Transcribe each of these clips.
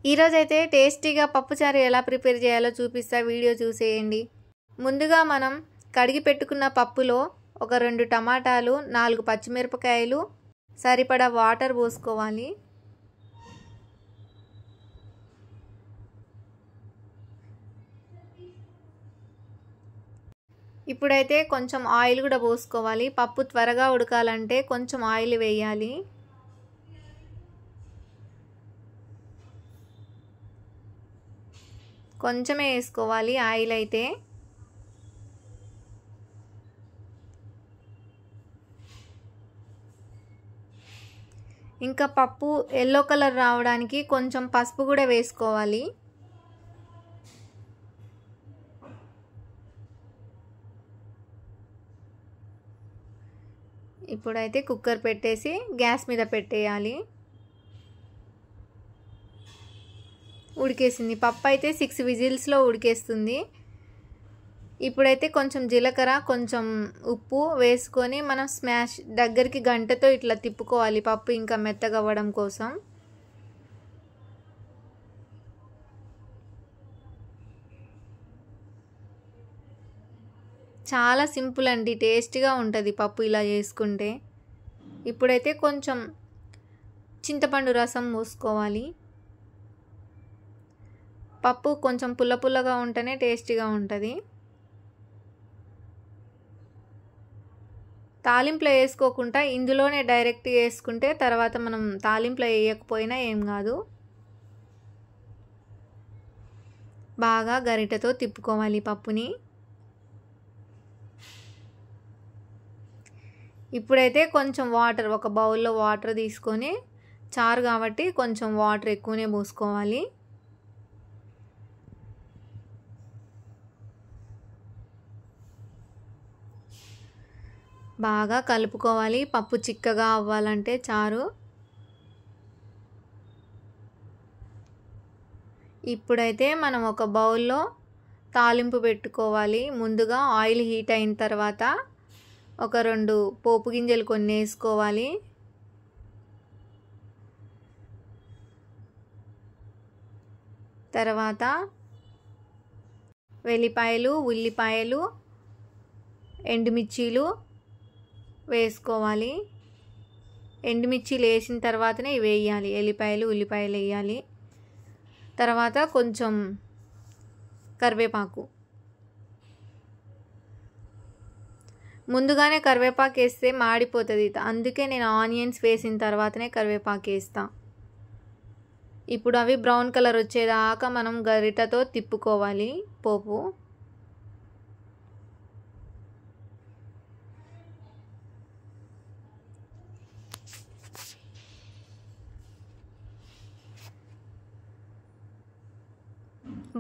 ఈరోజైతే టేస్టీగా పప్పుచారు ఎలా ప్రిపేర్ చేయాలో చూపిస్తా, వీడియో చూసేయండి. ముందుగా మనం కడిగి పెట్టుకున్న పప్పులో ఒక 2 టమాటాలు, 4 పచ్చిమిరపకాయలు, సరిపడా వాటర్ పోసుకోవాలి. ఇప్పుడైతే కొంచెం ఆయిల్ కూడా పోసుకోవాలి. పప్పు త్వరగా ఉడకాలంటే కొంచెం ఆయిల్ వేయాలి. కొంచెమే వేసుకోవాలి ఆయిల్ అయితే. ఇంకా పప్పు ఎల్లో కలర్ రావడానికి కొంచెం పసుపు కూడా వేసుకోవాలి. ఇప్పుడైతే కుక్కర్ పెట్టేసి గ్యాస్ మీద పెట్టేయాలి. ఉడికేసింది. పప్పు అయితే 6 విజిల్స్లో ఉడికేస్తుంది. ఇప్పుడైతే కొంచెం జీలకర్ర, కొంచెం ఉప్పు వేసుకొని మనం స్మాష్ దగ్గరికి గంటతో ఇట్లా తిప్పుకోవాలి పప్పు ఇంకా మెత్తగా అవ్వడం కోసం. చాలా సింపుల్ అండి, టేస్టీగా ఉంటుంది పప్పు ఇలా చేసుకుంటే. ఇప్పుడైతే కొంచెం చింతపండు రసం పోసుకోవాలి. పప్పు కొంచెం పుల్ల పుల్లగా ఉంటేనే టేస్టీగా ఉంటుంది. తాలింపులో వేసుకోకుండా ఇందులోనే డైరెక్ట్ వేసుకుంటే తర్వాత మనం తాలింపులో వేయకపోయినా ఏం కాదు. బాగా గరిటెతో తిప్పుకోవాలి పప్పుని. ఇప్పుడైతే కొంచెం వాటర్, ఒక బౌల్లో వాటర్ తీసుకొని, చారు కాబట్టి కొంచెం వాటర్ ఎక్కువనే పోసుకోవాలి. బాగా కలుపుకోవాలి పప్పు చిక్కగా అవ్వాలంటే చారు. ఇప్పుడైతే మనం ఒక బౌల్లో తాలింపు పెట్టుకోవాలి. ముందుగా ఆయిల్ హీట్ అయిన తర్వాత ఒక 2 పోపు గింజలు కొన్ని వేసుకోవాలి. తర్వాత వెల్లిపాయలు, ఉల్లిపాయలు, ఎండుమిర్చీలు వేసుకోవాలి. ఎండుమిర్చీలు వేసిన తర్వాతనే ఇవి వేయాలి. ఎల్లిపాయలు, ఉల్లిపాయలు వేయాలి. తర్వాత కొంచెం కరివేపాకు. ముందుగానే కరివేపాకు వేస్తే మాడిపోతుంది, అందుకే నేను ఆనియన్స్ వేసిన తర్వాతనే కరివేపాకు వేస్తా. ఇప్పుడు అవి బ్రౌన్ కలర్ వచ్చేదాకా మనం గరిటతో తిప్పుకోవాలి పోపు.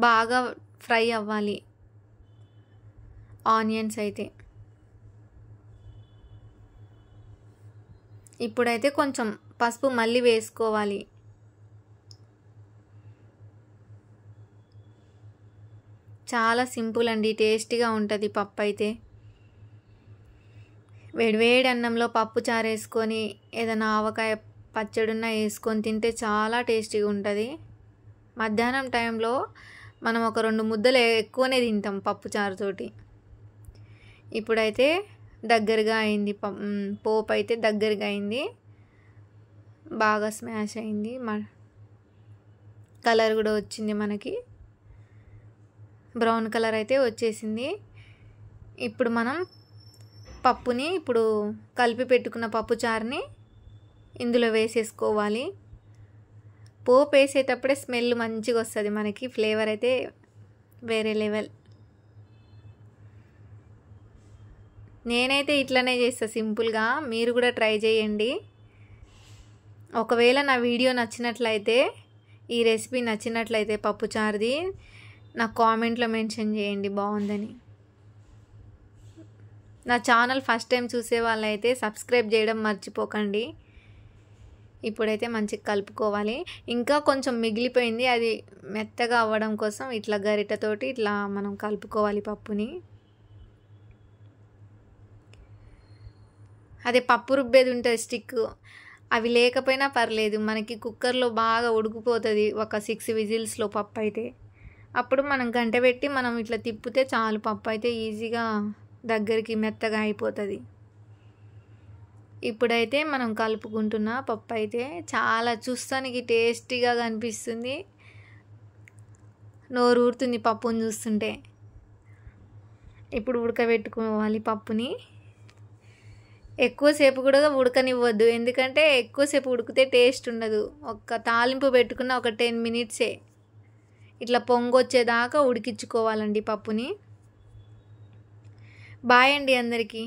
బాగా ఫ్రై అవ్వాలి ఆనియన్స్ అయితే. ఇప్పుడైతే కొంచెం పసుపు మళ్ళీ వేసుకోవాలి. చాలా సింపుల్ అండి, టేస్టీగా ఉంటుంది పప్పు అయితే. వేడివేడి అన్నంలో పప్పు చారు వేసుకొని ఏదైనా ఆవకాయ పచ్చడిన్నా వేసుకొని తింటే చాలా టేస్టీగా ఉంటుంది. మధ్యాహ్నం టైంలో మనం ఒక 2 ముద్దలు ఎక్కువనే తింటాం పప్పు చారుతోటి. ఇప్పుడైతే దగ్గరగా అయింది, పోపు అయితే దగ్గరగా అయింది, బాగా స్మాష్ అయింది, కలర్ కూడా వచ్చింది, మనకి బ్రౌన్ కలర్ అయితే వచ్చేసింది. ఇప్పుడు మనం పప్పుని, ఇప్పుడు కలిపి పెట్టుకున్న పప్పు చారుని ఇందులో వేసేసుకోవాలి. పోపు వేసేటప్పుడే స్మెల్ మంచిగా వస్తుంది మనకి, ఫ్లేవర్ అయితే వేరే లెవెల్. నేనైతే ఇట్లనే చేస్తా సింపుల్గా, మీరు కూడా ట్రై చేయండి. ఒకవేళ నా వీడియో నచ్చినట్లయితే, ఈ రెసిపీ నచ్చినట్లయితే పప్పు చారుది, నాకు కామెంట్లో మెన్షన్ చేయండి బాగుందని. నా ఛానల్ ఫస్ట్ టైం చూసే వాళ్ళైతే సబ్స్క్రైబ్ చేయడం మర్చిపోకండి. ఇప్పుడైతే మంచిగా కలుపుకోవాలి. ఇంకా కొంచెం మిగిలిపోయింది, అది మెత్తగా అవ్వడం కోసం ఇట్లా గరిటెతోటి ఇట్లా మనం కలుపుకోవాలి పప్పుని. అదే పప్పు రుబ్బేది ఉంటుంది స్టిక్, అవి లేకపోయినా పర్లేదు, మనకి కుక్కర్లో బాగా ఉడికిపోతుంది ఒక 6 విజిల్స్లో పప్పు అయితే. అప్పుడు మనం గంట పెట్టి మనం ఇట్లా తిప్పితే చాలు, పప్పు అయితే ఈజీగా దగ్గరికి మెత్తగా అయిపోతుంది. ఇప్పుడైతే మనం కలుపుకుంటున్న పప్పు అయితే చాలా చూస్తానికి టేస్టీగా కనిపిస్తుంది, నోరు ఊరుతుంది పప్పుని చూస్తుంటే. ఇప్పుడు ఉడకబెట్టుకోవాలి పప్పుని. ఎక్కువసేపు కూడా ఉడకనివ్వద్దు, ఎందుకంటే ఎక్కువసేపు ఉడికితే టేస్ట్ ఉండదు. ఒక తాలింపు పెట్టుకున్న ఒక 10 మినిట్సే ఇట్లా పొంగొచ్చేదాకా ఉడికించుకోవాలండి పప్పుని. బాయ్ అండి అందరికీ.